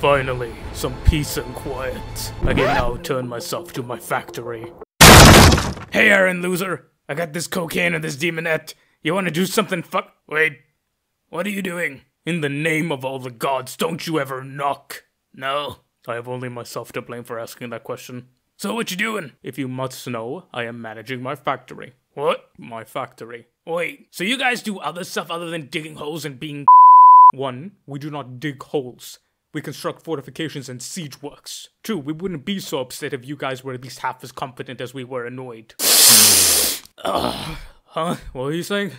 Finally, some peace and quiet. I can now turn myself to my factory. Hey Aaron, loser! I got this cocaine and this demonette. You wanna do something Wait. What are you doing? In the name of all the gods, don't you ever knock. No, I have only myself to blame for asking that question. So what you doing? If you must know, I am managing my factory. What? My factory. Wait, so you guys do other stuff other than digging holes and being 1. We do not dig holes. We construct fortifications and siege works. 2. We wouldn't be so upset if you guys were at least half as confident as we were annoyed. Huh? What were you saying?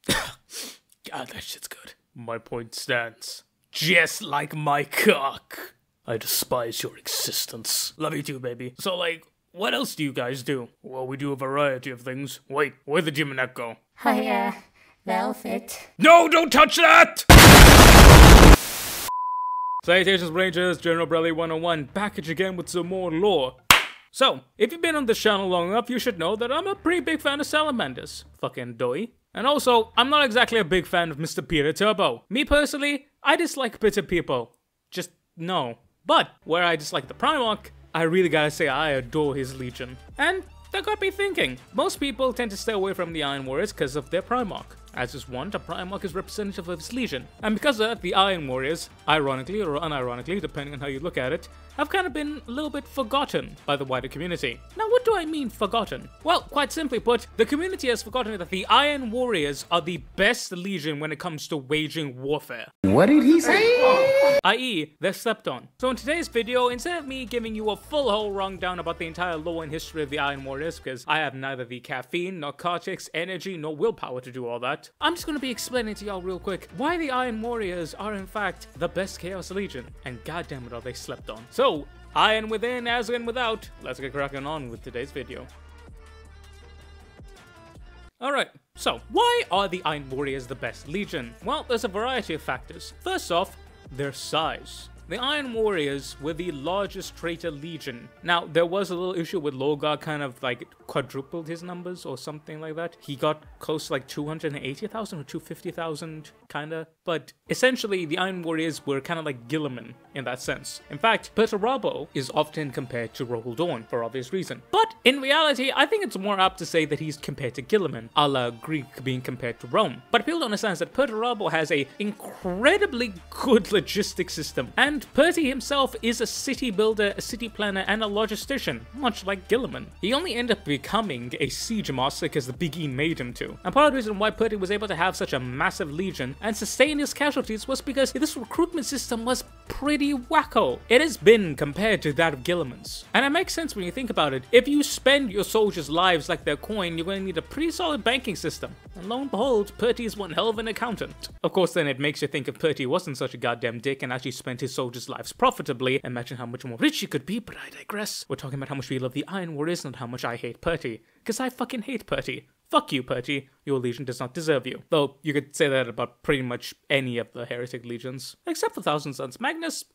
God, that shit's good. My point stands. Just like my cock. I despise your existence. Love you too, baby. So, like, what else do you guys do? Well, we do a variety of things. Wait, where'd the demonette go? The outfit. No, don't touch that! Salutations, Rangers, General Brelly 101, back again with some more lore. So, if you've been on this channel long enough, you should know that I'm a pretty big fan of salamanders. Fucking doughy. And also, I'm not exactly a big fan of Mr. Peter Turbo. Me personally, I dislike bitter people. Just, no. But, where I dislike the Primarch, I really gotta say I adore his Legion. And that got me thinking. Most people tend to stay away from the Iron Warriors because of their Primarch. As is one, the Primarch is representative of his Legion. And because of that, the Iron Warriors, ironically or unironically, depending on how you look at it, have kind of been a little bit forgotten by the wider community. Now, what do I mean forgotten? Well, quite simply put, the community has forgotten that the Iron Warriors are the best Legion when it comes to waging warfare. What did he say? I.e., they're slept on. So in today's video, instead of me giving you a full whole rundown about the entire lore and history of the Iron Warriors, because I have neither the caffeine, narcotics, energy, nor willpower to do all that, I'm just gonna be explaining to y'all real quick why the Iron Warriors are in fact the best Chaos Legion, and goddammit are they slept on. So, Iron within as in without, let's get cracking on with today's video. Alright, so why are the Iron Warriors the best Legion? Well, there's a variety of factors. First off, their size. The Iron Warriors were the largest traitor legion. Now, there was a little issue with Lorgar kind of like quadrupled his numbers or something like that. He got close to like 280,000 or 250,000 kinda. But essentially, the Iron Warriors were kind of like Guilliman in that sense. In fact, Perturabo is often compared to Rohul Dorn for obvious reason. But in reality, I think it's more apt to say that he's compared to Guilliman, a la Greek being compared to Rome. But people don't understand that Perturabo has a incredibly good logistics system. And Perty himself is a city builder, a city planner, and a logistician, much like Guilliman. He only ended up becoming a siege master because the Big E made him to. And part of the reason why Perty was able to have such a massive legion and sustain his casualties was because this recruitment system was pretty wacko. It has been compared to that of Guilliman's. And it makes sense when you think about it. If you spend your soldiers' lives like their coin, you're going to need a pretty solid banking system. And lo and behold, Perty is one hell of an accountant. Of course, then it makes you think if Perty wasn't such a goddamn dick and actually spent his soldiers' lives profitably, imagine how much more rich he could be, but I digress. We're talking about how much we love the Iron Warriors, not how much I hate Perty. Because I fucking hate Perty. Fuck you, Perty. Your legion does not deserve you. Though, you could say that about pretty much any of the heretic legions. Except for Thousand Sons. Magnus,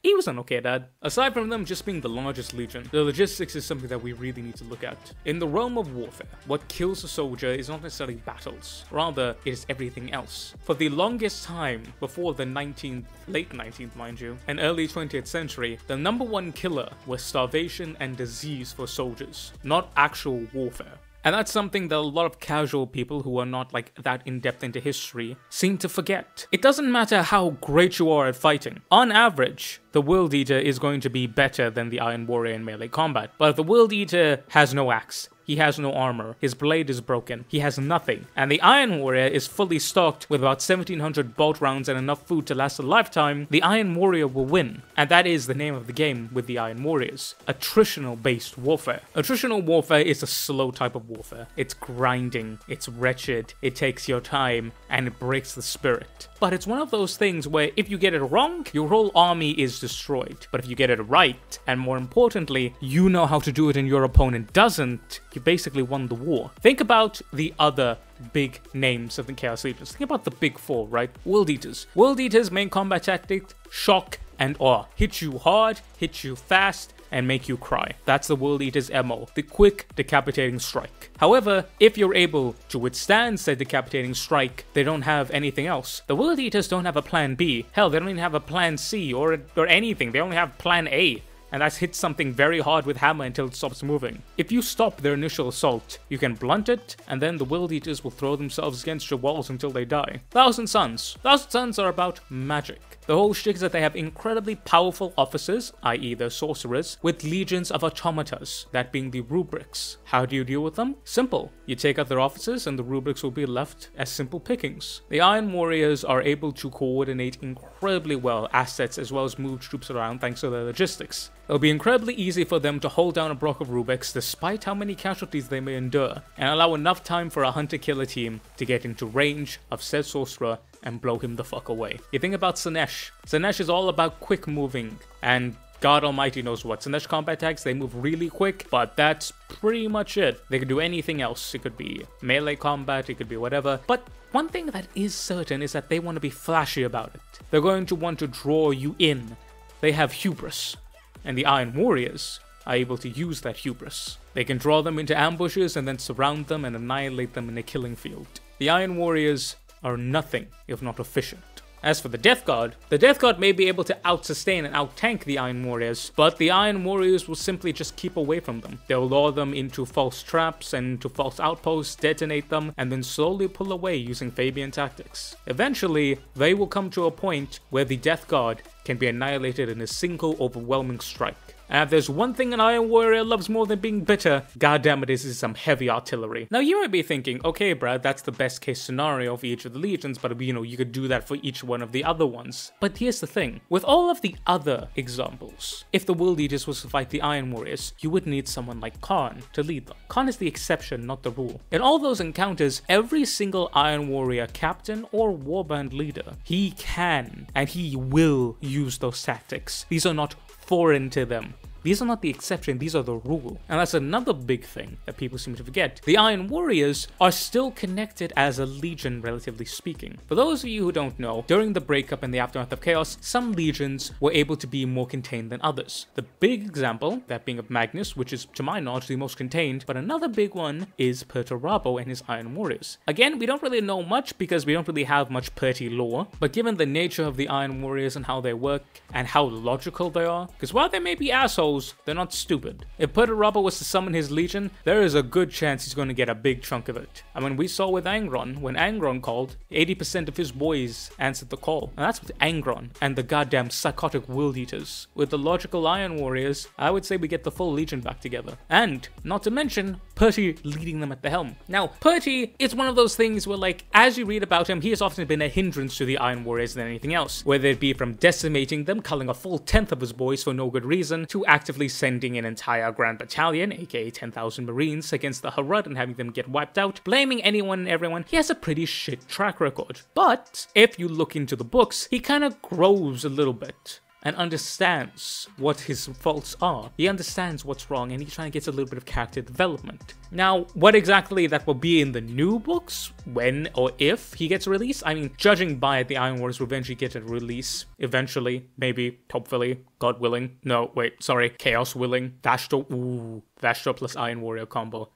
he was an okay dad. Aside from them just being the largest legion, the logistics is something that we really need to look at. In the realm of warfare, what kills a soldier is not necessarily battles. Rather, it is everything else. For the longest time, before the late 19th mind you, and early 20th century, the #1 killer was starvation and disease for soldiers, not actual warfare. And that's something that a lot of casual people who are not like that in-depth into history seem to forget. It doesn't matter how great you are at fighting. On average, the World Eater is going to be better than the Iron Warrior in melee combat. But if the World Eater has no axe, he has no armor, his blade is broken, he has nothing, and the Iron Warrior is fully stocked with about 1700 bolt rounds and enough food to last a lifetime, the Iron Warrior will win. And that is the name of the game with the Iron Warriors. Attritional-based warfare. Attritional warfare is a slow type of warfare. It's grinding, it's wretched, it takes your time, and it breaks the spirit. But it's one of those things where if you get it wrong, your whole army is destroyed. But if you get it right, and more importantly, you know how to do it and your opponent doesn't, you basically won the war. Think about the other big names of the Chaos Legions. Think about the big four, right? World Eaters. World Eaters' main combat tactic, shock and awe. Hit you hard, hit you fast, and make you cry. That's the World Eater's MO, the quick, decapitating strike. However, if you're able to withstand said decapitating strike, they don't have anything else. The World Eaters don't have a plan B. Hell, they don't even have a plan C or anything. They only have plan A. And that's hit something very hard with hammer until it stops moving. If you stop their initial assault, you can blunt it, and then the World Eaters will throw themselves against your walls until they die. Thousand Suns. Thousand Suns are about magic. The whole shtick is that they have incredibly powerful officers, i.e. their sorcerers, with legions of automatas, that being the rubrics. How do you deal with them? Simple. You take out their officers and the rubrics will be left as simple pickings. The Iron Warriors are able to coordinate incredibly well assets as well as move troops around thanks to their logistics. It'll be incredibly easy for them to hold down a block of rubrics despite how many casualties they may endure, and allow enough time for a hunter-killer team to get into range of said sorcerer and blow him the fuck away. You think about Sinesh. Sinesh is all about quick moving, and God almighty knows what. Sinesh combat attacks, they move really quick, but that's pretty much it. They could do anything else. It could be melee combat, it could be whatever. But one thing that is certain is that they want to be flashy about it. They're going to want to draw you in. They have hubris. And the Iron Warriors are able to use that hubris. They can draw them into ambushes and then surround them and annihilate them in a killing field. The Iron Warriors are nothing if not efficient. As for the Death Guard may be able to out-sustain and out-tank the Iron Warriors, but the Iron Warriors will simply just keep away from them. They'll lure them into false traps and into false outposts, detonate them, and then slowly pull away using Fabian tactics. Eventually, they will come to a point where the Death Guard can be annihilated in a single overwhelming strike. And if there's one thing an Iron Warrior loves more than being bitter, goddammit, this is some heavy artillery. Now you might be thinking, okay Brad, that's the best case scenario for each of the legions, but you could do that for each one of the other ones. But here's the thing, with all of the other examples, if the World Eaters was to fight the Iron Warriors, you would need someone like Khan to lead them. Khan is the exception, not the rule. In all those encounters, every single Iron Warrior captain or warband leader, he can and he will use those tactics. These are not foreign to them. These are not the exception, these are the rule. And that's another big thing that people seem to forget. The Iron Warriors are still connected as a legion, relatively speaking. For those of you who don't know, during the breakup and the aftermath of Chaos, some legions were able to be more contained than others. The big example, that being of Magnus, which is to my knowledge the most contained, but another big one is Perturabo and his Iron Warriors. Again, we don't really know much because we don't really have much Perty lore, but given the nature of the Iron Warriors and how they work and how logical they are, because while they may be assholes, they're not stupid. If Perturabo was to summon his legion, there is a good chance he's going to get a big chunk of it. I mean, we saw with Angron, when Angron called, 80% of his boys answered the call. And that's with Angron and the goddamn psychotic World Eaters. With the logical Iron Warriors, I would say we get the full legion back together. And, not to mention, Perty leading them at the helm. Now, Perty is one of those things where, like, as you read about him, he has often been a hindrance to the Iron Warriors than anything else. Whether it be from decimating them, culling a full 10th of his boys for no good reason, to actively sending an entire Grand Battalion, aka 10,000 Marines, against the Harad and having them get wiped out, blaming anyone and everyone. He has a pretty shit track record. But, if you look into the books, he kind of grows a little bit and understands what his faults are. He understands what's wrong and he trying to get a little bit of character development. Now, what exactly that will be in the new books, when or if he gets released, I mean, judging by it, the Iron Warriors will eventually get a release. Eventually, maybe, hopefully, God willing. No, wait, sorry, Chaos willing. Vashtor plus Iron Warrior combo.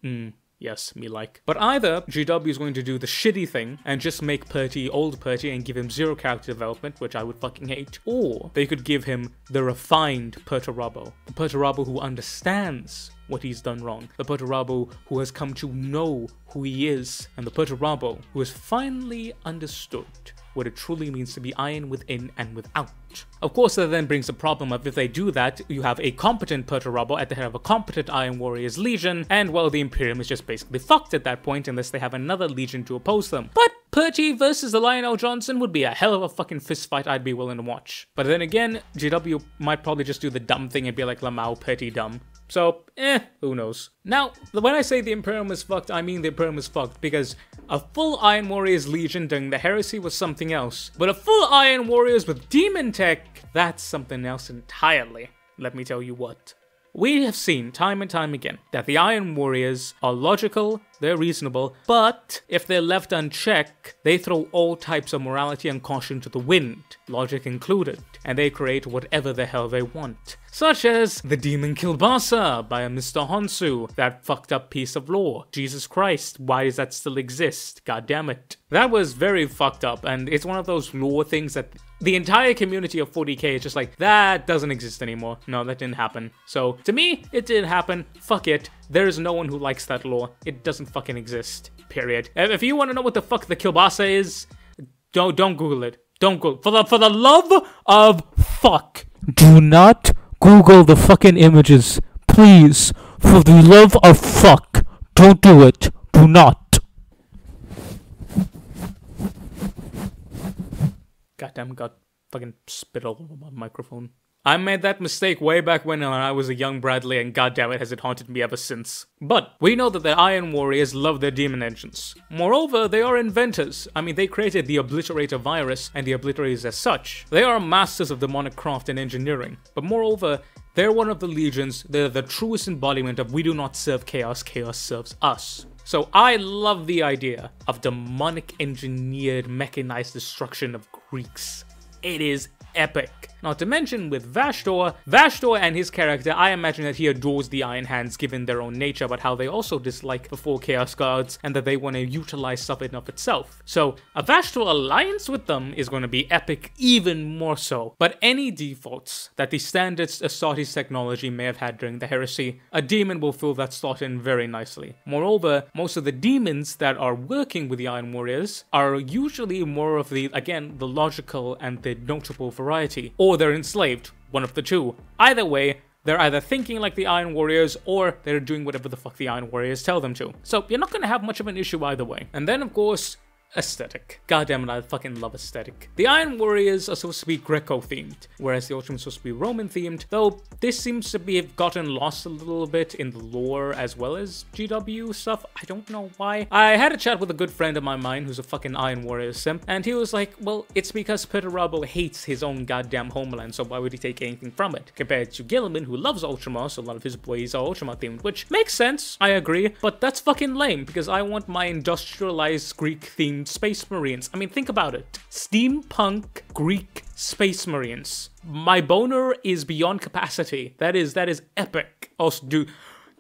Yes, me like. But either GW is going to do the shitty thing and just make Perty old Perty and give him zero character development, which I would fucking hate, or they could give him the refined Perturabo. The Perturabo who understands what he's done wrong. The Perturabo who has come to know who he is. And the Perturabo who has finally understood what it truly means to be iron within and without. Of course, that then brings the problem of if they do that, you have a competent Perturabo at the head of a competent Iron Warriors Legion, and well, the Imperium is just basically fucked at that point unless they have another Legion to oppose them. But Perty versus the Lionel Johnson would be a hell of a fucking fist fight I'd be willing to watch. But then again, GW might probably just do the dumb thing and be like Lamau Perty dumb. So, who knows. Now, when I say the Imperium is fucked, I mean the Imperium is fucked, because a full Iron Warriors Legion during the Heresy was something else, but a full Iron Warriors with Demon Tech, that's something else entirely. Let me tell you what. We have seen time and time again that the Iron Warriors are logical, they're reasonable, but if they're left unchecked, they throw all types of morality and caution to the wind, logic included, and they create whatever the hell they want. Such as the Demon Kielbasa by a Mr. Honsu, that fucked up piece of lore. Jesus Christ, why does that still exist? God damn it. That was very fucked up, and it's one of those lore things that the entire community of 40k is just like, that doesn't exist anymore. No, that didn't happen. So, to me, it didn't happen. Fuck it. There is no one who likes that lore. It doesn't fucking exist. Period. If you want to know what the fuck the Kielbasa is, don't Google it. Don't Google. For the love of fuck, do not Google the fucking images. Please. For the love of fuck, don't do it. Do not. Goddamn, got fucking spit all over my microphone. I made that mistake way back when I was a young Bradley, and goddammit has it haunted me ever since. But we know that the Iron Warriors love their demon engines. Moreover, they are inventors. I mean, they created the Obliterator virus and the Obliterators as such. They are masters of demonic craft and engineering. But moreover, they're one of the legions. They're the truest embodiment of we do not serve chaos, chaos serves us. So I love the idea of demonic engineered mechanized destruction of Greeks. It is epic. Not to mention with Vashtor and his character, I imagine that he adores the Iron Hands given their own nature, but how they also dislike the 4 Chaos Guards and that they want to utilize stuff in of itself. So a Vashtor alliance with them is going to be epic even more so. But any defaults that the standard Astartes technology may have had during the heresy, a demon will fill that slot in very nicely. Moreover, most of the demons that are working with the Iron Warriors are usually more of the, again, the logical and the notable variety, or they're enslaved, one of the two. Either way, they're either thinking like the Iron Warriors or they're doing whatever the fuck the Iron Warriors tell them to. So you're not going to have much of an issue either way. And then of course, aesthetic. God damn it, I fucking love aesthetic. The Iron Warriors are supposed to be Greco-themed, whereas the Ultramen are supposed to be Roman-themed, though this seems to have gotten lost a little bit in the lore as well as GW stuff. I don't know why. I had a chat with a good friend of mine who's a fucking Iron Warrior simp, and he was like, well, it's because Perturabo hates his own goddamn homeland, so why would he take anything from it? Compared to Gilliman, who loves Ultramar, so a lot of his boys are Ultramar-themed, which makes sense, I agree, but that's fucking lame, because I want my industrialized Greek-themed Space Marines. I mean, think about it. Steampunk Greek Space Marines. My boner is beyond capacity. That is epic. Also, dude,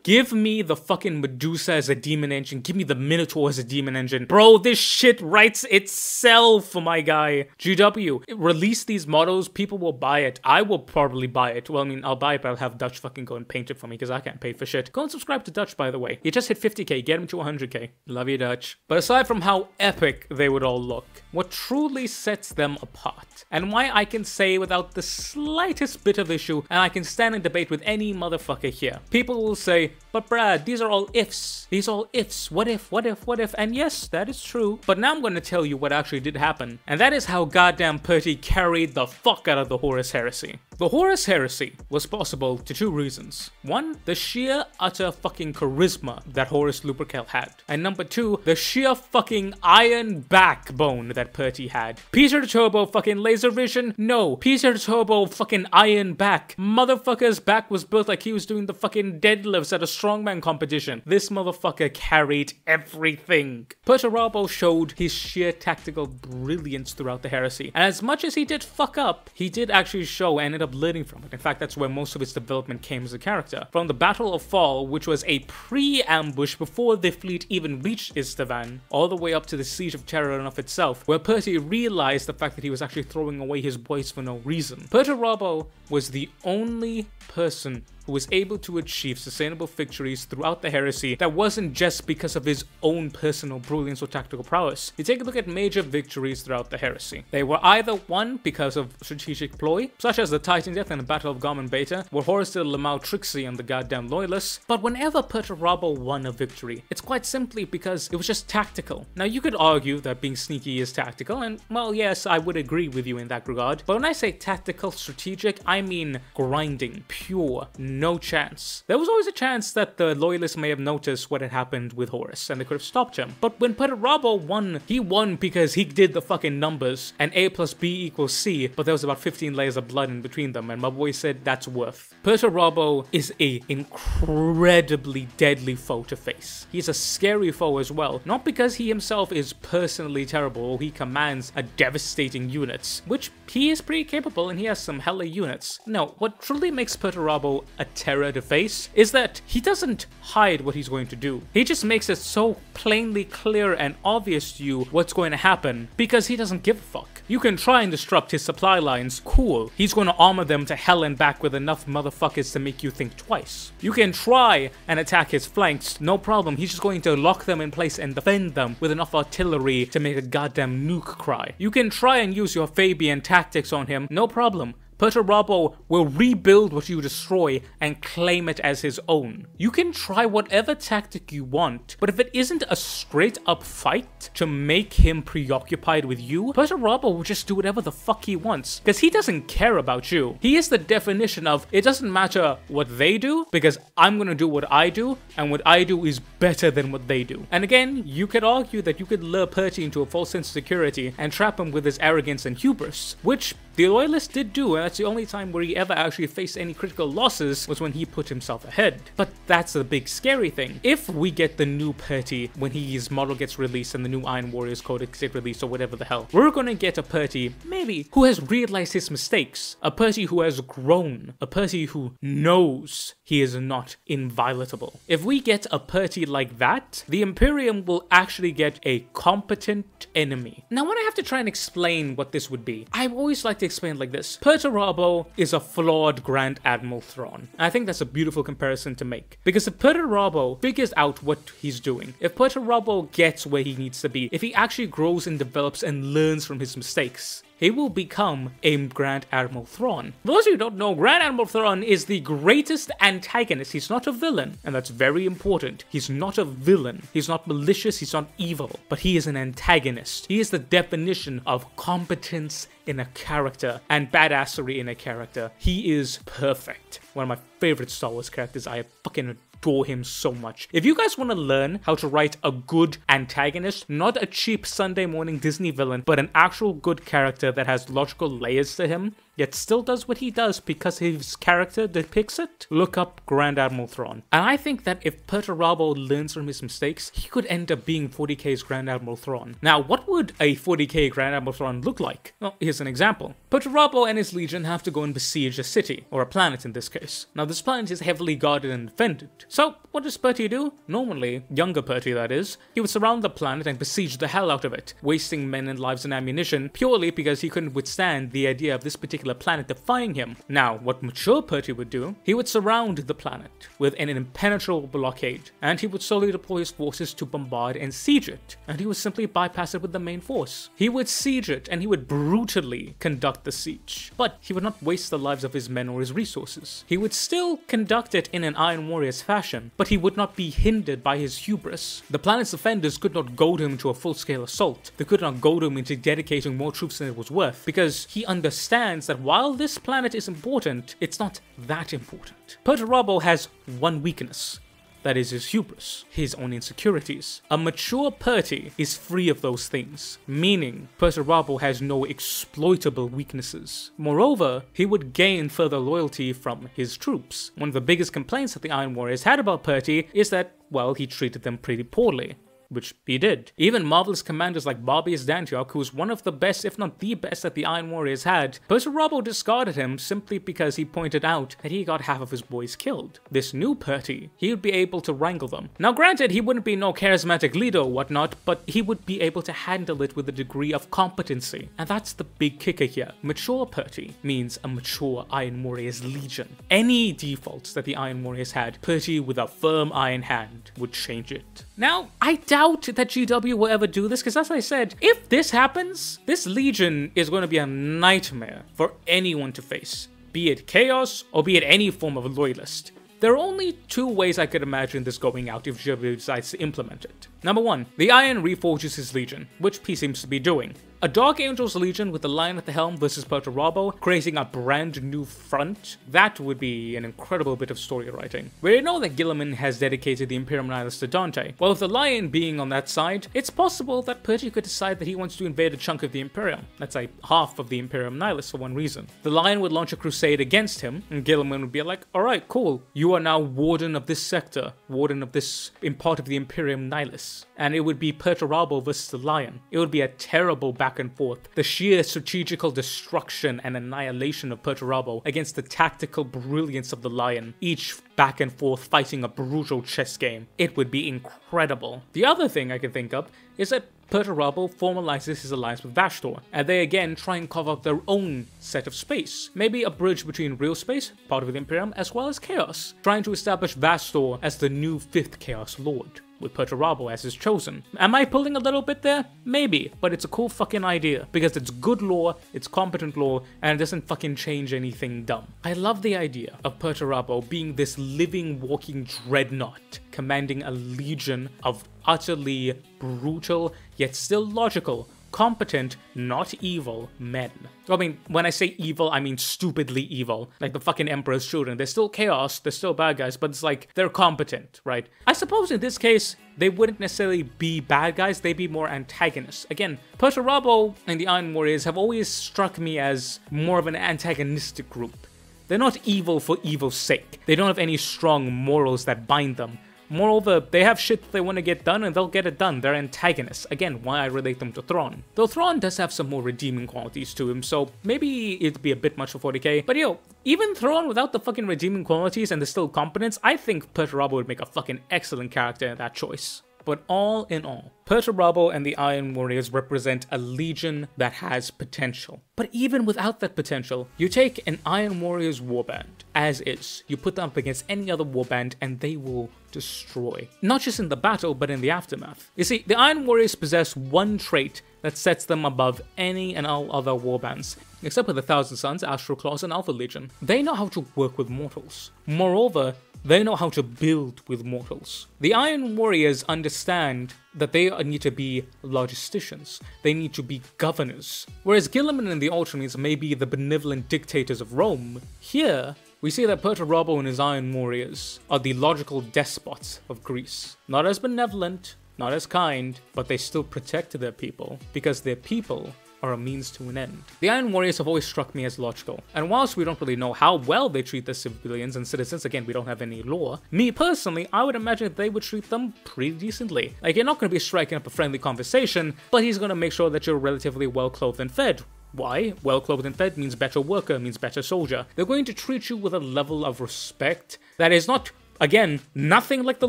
give me the fucking Medusa as a demon engine. Give me the Minotaur as a demon engine. Bro, this shit writes itself, my guy. GW, release these models, people will buy it. I will probably buy it. Well, I mean, I'll buy it, but I'll have Dutch fucking go and paint it for me because I can't pay for shit. Go and subscribe to Dutch, by the way. You just hit 50k, get him to 100k. Love you, Dutch. But aside from how epic they would all look, what truly sets them apart, and why I can say without the slightest bit of issue, and I can stand and debate with any motherfucker here, people will say, but Brad, these are all ifs. These are all ifs. What if, what if, what if? And yes, that is true. But now I'm going to tell you what actually did happen. And that is how goddamn Perty carried the fuck out of the Horus Heresy. The Horus Heresy was possible to 2 reasons. 1, the sheer utter fucking charisma that Horus Lupercal had. And number 2, the sheer fucking iron backbone that Perty had. Peter Turbo fucking laser vision? No. Peter Turbo fucking iron back. Motherfucker's back was built like he was doing the fucking deadlifts at a strongman competition. This motherfucker carried everything. Perturabo showed his sheer tactical brilliance throughout the heresy. And as much as he did fuck up, he did actually show and ended up learning from it. In fact, that's where most of his development came as a character. From the Battle of Fall, which was a pre-ambush before the fleet even reached Istvan, all the way up to the Siege of Terranov itself, where Perty realized the fact that he was actually throwing away his boys for no reason. Perturabo was the only person who was able to achieve sustainable victories throughout the heresy that wasn't just because of his own personal brilliance or tactical prowess. You take a look at major victories throughout the heresy. They were either won because of strategic ploy, such as the Titan Death and the Battle of Garmin Beta, where Horus did Lamau Trixie and the goddamn loyalists, but whenever Perturabo won a victory, it's quite simply because it was just tactical. Now you could argue that being sneaky is tactical, and well, yes, I would agree with you in that regard, but when I say tactical strategic, I mean grinding, pure, no chance. There was always a chance that the loyalists may have noticed what had happened with Horus and they could have stopped him. But when Perturabo won, he won because he did the fucking numbers and A plus B equals C, but there was about 15 layers of blood in between them, and my boy said that's worth. Perturabo is a incredibly deadly foe to face. He's a scary foe as well, not because he himself is personally terrible or he commands a devastating units, which he is pretty capable and he has some hella units. No, what truly makes Perturabo a terror to face is that he doesn't hide what he's going to do. He just makes it so plainly clear and obvious to you what's going to happen because he doesn't give a fuck. You can try and disrupt his supply lines, cool. He's going to armor them to hell and back with enough motherfuckers to make you think twice. You can try and attack his flanks, no problem. He's just going to lock them in place and defend them with enough artillery to make a goddamn nuke cry. You can try and use your Fabian tactics on him, no problem. Perturabo will rebuild what you destroy and claim it as his own. You can try whatever tactic you want, but if it isn't a straight up fight to make him preoccupied with you, Perturabo will just do whatever the fuck he wants, because he doesn't care about you. He is the definition of, it doesn't matter what they do, because I'm gonna do what I do, and what I do is better than what they do. And again, you could argue that you could lure Perty into a false sense of security and trap him with his arrogance and hubris, which the Loyalists did do, and that's the only time where he ever actually faced any critical losses was when he put himself ahead. But that's the big scary thing. If we get the new Perty when his model gets released and the new Iron Warriors Codex gets released or whatever the hell, we're gonna get a Perty, maybe, who has realized his mistakes. A Perty who has grown. A Perty who knows he is not inviolable. If we get a Perty like that, the Imperium will actually get a competent enemy. Now when I have to try and explain what this would be, I always like to explain it like this. Perturabo is a flawed Grand Admiral Thrawn. I think that's a beautiful comparison to make. Because if Perturabo figures out what he's doing, if Perturabo gets where he needs to be, if he actually grows and develops and learns from his mistakes, he will become a Grand Admiral Thrawn. For those of you who don't know, Grand Admiral Thrawn is the greatest antagonist. He's not a villain, and that's very important. He's not a villain. He's not malicious. He's not evil, but he is an antagonist. He is the definition of competence in a character and badassery in a character. He is perfect. One of my favorite Star Wars characters. I fucking adore him so much. If you guys want to learn how to write a good antagonist, not a cheap Sunday morning Disney villain, but an actual good character that has logical layers to him, yet still does what he does because his character depicts it, look up Grand Admiral Thrawn. And I think that if Perturabo learns from his mistakes, he could end up being 40k's Grand Admiral Thrawn. Now, what would a 40k Grand Admiral Thrawn look like? Well, here's an example. Perturabo and his legion have to go and besiege a city, or a planet in this case. Now, this planet is heavily guarded and defended. So, what does Perty do? Normally, younger Perty that is, he would surround the planet and besiege the hell out of it, wasting men and lives and ammunition purely because he couldn't withstand the idea of this particular planet defying him. Now, what mature Perty would do, he would surround the planet with an impenetrable blockade, and he would slowly deploy his forces to bombard and siege it, and he would simply bypass it with the main force. He would siege it, and he would brutally conduct the siege, but he would not waste the lives of his men or his resources. He would still conduct it in an Iron Warriors fashion, but he would not be hindered by his hubris. The planet's defenders could not goad him to a full-scale assault. They could not goad him into dedicating more troops than it was worth, because he understands that while this planet is important, it's not that important. Perturabo has one weakness. That is his hubris, his own insecurities. A mature Perty is free of those things, meaning Perturabo has no exploitable weaknesses. Moreover, he would gain further loyalty from his troops. One of the biggest complaints that the Iron Warriors had about Perty is that, well, he treated them pretty poorly. Which he did. Even marvelous commanders like Barbius Dantiok, who was one of the best, if not the best, that the Iron Warriors had, Perturabo discarded him simply because he pointed out that he got half of his boys killed. This new Perty, he would be able to wrangle them. Now granted, he wouldn't be no charismatic leader or whatnot, but he would be able to handle it with a degree of competency. And that's the big kicker here. Mature Perty means a mature Iron Warriors legion. Any defaults that the Iron Warriors had, Perty with a firm iron hand would change it. Now, I doubt that GW will ever do this, because as I said, if this happens, this legion is going to be a nightmare for anyone to face, be it Chaos or be it any form of loyalist. There are only two ways I could imagine this going out if GW decides to implement it. Number 1. The Iron reforges his legion, which he seems to be doing. A Dark Angel's Legion with the Lion at the helm versus Perturabo, creating a brand new front. That would be an incredible bit of story writing. We know that Guilliman has dedicated the Imperium Nihilus to Dante. Well, with the Lion being on that side, it's possible that Perty could decide that he wants to invade a chunk of the Imperium. That's like half of the Imperium Nihilus for one reason. The Lion would launch a crusade against him, and Guilliman would be like, alright, cool. You are now Warden of this sector, Warden of this part of the Imperium Nihilus. And it would be Perturabo versus the Lion. It would be a terrible back and forth. The sheer strategical destruction and annihilation of Perturabo against the tactical brilliance of the Lion, each back and forth fighting a brutal chess game. It would be incredible. The other thing I can think of is that Perturabo formalizes his alliance with Vashtor, and they again try and carve out their own set of space. Maybe a bridge between real space, part of the Imperium, as well as Chaos, trying to establish Vashtor as the new 5th Chaos Lord, with Perturabo as his chosen. Am I pulling a little bit there? Maybe, but it's a cool fucking idea, because it's good lore, it's competent lore, and it doesn't fucking change anything dumb. I love the idea of Perturabo being this living, walking dreadnought, commanding a legion of utterly brutal, yet still logical, competent, not evil men. I mean, when I say evil, I mean stupidly evil. Like the fucking Emperor's children. They're still chaos, they're still bad guys, but it's like, they're competent, right? I suppose in this case, they wouldn't necessarily be bad guys, they'd be more antagonists. Again, Perturabo and the Iron Warriors have always struck me as more of an antagonistic group. They're not evil for evil's sake. They don't have any strong morals that bind them. Moreover, they have shit they want to get done and they'll get it done. They're antagonists. Again, why I relate them to Thrawn. Though Thrawn does have some more redeeming qualities to him, so maybe it'd be a bit much for 40k. But yo, even Thrawn without the fucking redeeming qualities and the still competence, I think Perturabo would make a fucking excellent character in that choice. But all in all, Perturabo and the Iron Warriors represent a legion that has potential. But even without that potential, you take an Iron Warriors warband as is, you put them up against any other warband and they will destroy. Not just in the battle, but in the aftermath. You see, the Iron Warriors possess one trait that sets them above any and all other warbands, except for the Thousand Sons, Astral Claws, and Alpha Legion. They know how to work with mortals. Moreover, they know how to build with mortals. The Iron Warriors understand that they need to be logisticians. They need to be governors. Whereas Guilliman and the Ultramarines may be the benevolent dictators of Rome, here we see that Perturabo and his Iron Warriors are the logical despots of Greece. Not as benevolent, not as kind, but they still protect their people, because their people are a means to an end. The Iron Warriors have always struck me as logical, and whilst we don't really know how well they treat their civilians and citizens, again, we don't have any lore, me personally, I would imagine that they would treat them pretty decently. Like, you're not going to be striking up a friendly conversation, but he's going to make sure that you're relatively well-clothed and fed. Why? Well-clothed and fed means better worker, means better soldier. They're going to treat you with a level of respect that is not, again, nothing like the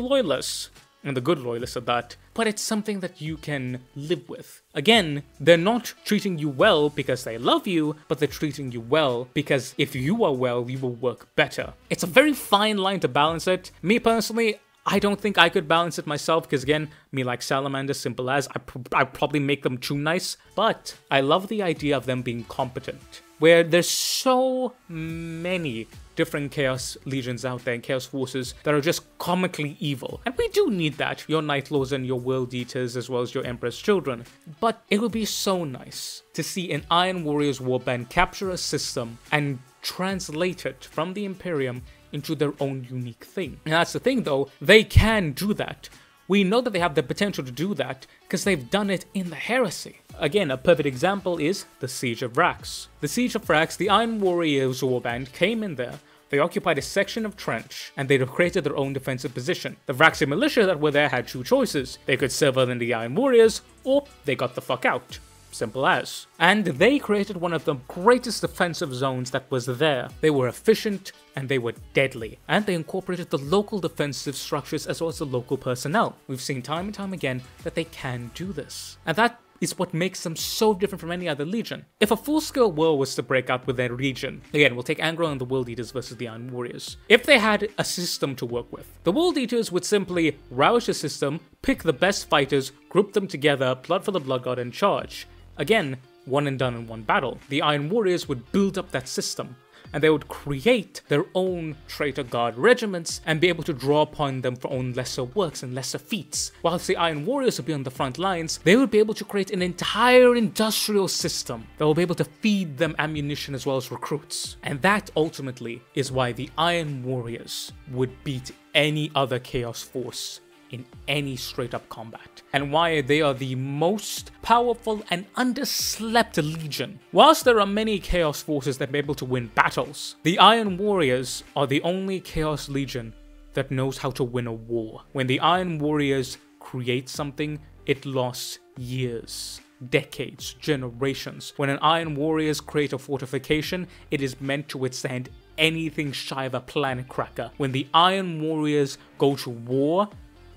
Loyalists, and the good Loyalists at that, but it's something that you can live with. Again, they're not treating you well because they love you, but they're treating you well because if you are well, you will work better. It's a very fine line to balance it. Me personally, I don't think I could balance it myself because again, me like Salamander, simple as, I'd probably make them too nice, but I love the idea of them being competent. Where there's so many different Chaos Legions out there and Chaos Forces that are just comically evil. And we do need that, your Night Lords and your World Eaters as well as your Emperor's Children. But it would be so nice to see an Iron Warriors warband capture a system and translate it from the Imperium into their own unique thing. And that's the thing though, they can do that. We know that they have the potential to do that because they've done it in the Heresy. Again, a perfect example is the Siege of Vrax. The Siege of Vrax, the Iron Warriors warband came in there, they occupied a section of trench, and they'd have created their own defensive position. The Vraxian militia that were there had two choices. They could serve in the Iron Warriors, or they got the fuck out. Simple as. And they created one of the greatest defensive zones that was there. They were efficient and they were deadly. And they incorporated the local defensive structures as well as the local personnel. We've seen time and time again that they can do this. And that is what makes them so different from any other legion. If a full-scale war was to break out with their region, again, we'll take Angron and the World Eaters versus the Iron Warriors. If they had a system to work with, the World Eaters would simply rouse a system, pick the best fighters, group them together, blood for the Blood God, and charge. Again, one and done in one battle. The Iron Warriors would build up that system, and they would create their own traitor guard regiments and be able to draw upon them for own lesser works and lesser feats. Whilst the Iron Warriors would be on the front lines, they would be able to create an entire industrial system that will be able to feed them ammunition as well as recruits. And that ultimately is why the Iron Warriors would beat any other Chaos Force in any straight up combat, and why they are the most powerful and underslept legion. Whilst there are many Chaos Forces that may be able to win battles, the Iron Warriors are the only Chaos Legion that knows how to win a war. When the Iron Warriors create something, it lasts years, decades, generations. When an Iron Warriors create a fortification, it is meant to withstand anything shy of a planet cracker. When the Iron Warriors go to war,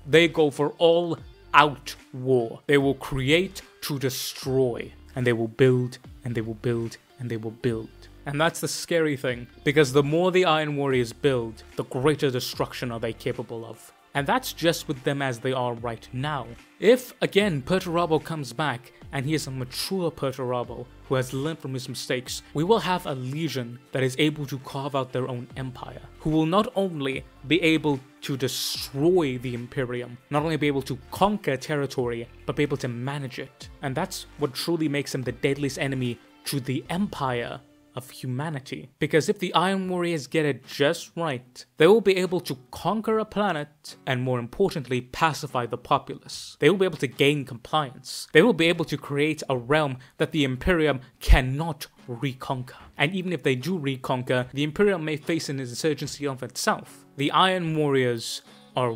they go for all out war. They will create to destroy, and they will build, and they will build, and they will build. And that's the scary thing, because the more the Iron Warriors build, the greater destruction are they capable of. And that's just with them as they are right now. If, again, Perturabo comes back, and he is a mature Perturabo who has learned from his mistakes, we will have a legion that is able to carve out their own empire, who will not only be able to destroy the Imperium, not only be able to conquer territory, but be able to manage it. And that's what truly makes them the deadliest enemy to the Empire of humanity. Because if the Iron Warriors get it just right, they will be able to conquer a planet and, more importantly, pacify the populace. They will be able to gain compliance. They will be able to create a realm that the Imperium cannot reconquer. And even if they do reconquer, the Imperium may face an insurgency of itself. The Iron Warriors, are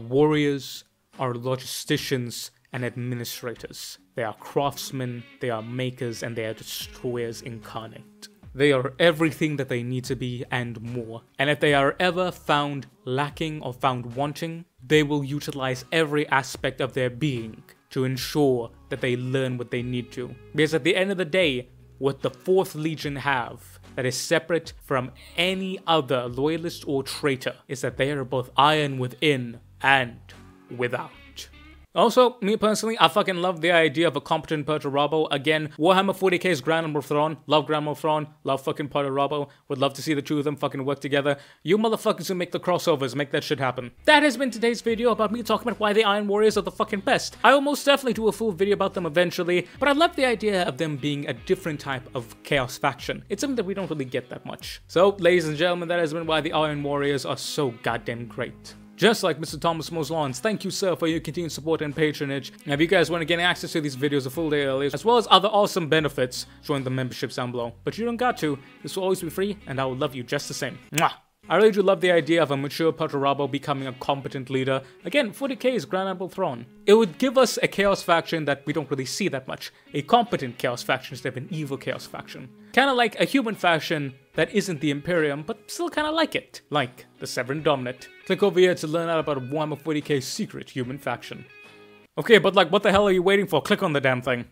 logisticians and administrators. They are craftsmen, they are makers, and they are destroyers incarnate. They are everything that they need to be and more. And if they are ever found lacking or found wanting, they will utilize every aspect of their being to ensure that they learn what they need to. Because at the end of the day, what the 4th Legion have that is separate from any other loyalist or traitor is that they are both iron within and without. Also, me personally, I fucking love the idea of a competent Perturabo. Again, Warhammer 40k's Grand Admiral Thrawn, love Grand Admiral Thrawn, love fucking Perturabo, would love to see the two of them fucking work together. You motherfuckers who make the crossovers, make that shit happen. That has been today's video about me talking about why the Iron Warriors are the fucking best. I will most definitely do a full video about them eventually, but I love the idea of them being a different type of Chaos faction. It's something that we don't really get that much. So, ladies and gentlemen, that has been why the Iron Warriors are so goddamn great. Just like Mr. Thomas Moslawns, thank you, sir, for your continued support and patronage. And if you guys want to get access to these videos a full day early, as well as other awesome benefits, join the memberships down below. But you don't got to. This will always be free, and I will love you just the same. Mwah! I really do love the idea of a mature Perturabo becoming a competent leader. Again, 40k's Grand Admiral Thrawn. It would give us a Chaos faction that we don't really see that much. A competent Chaos faction instead of an evil Chaos faction. Kinda like a human faction that isn't the Imperium, but still kinda like it. Like the Severin Dominate. Click over here to learn out about Warhammer 40k's secret human faction. Okay, but like, what the hell are you waiting for? Click on the damn thing.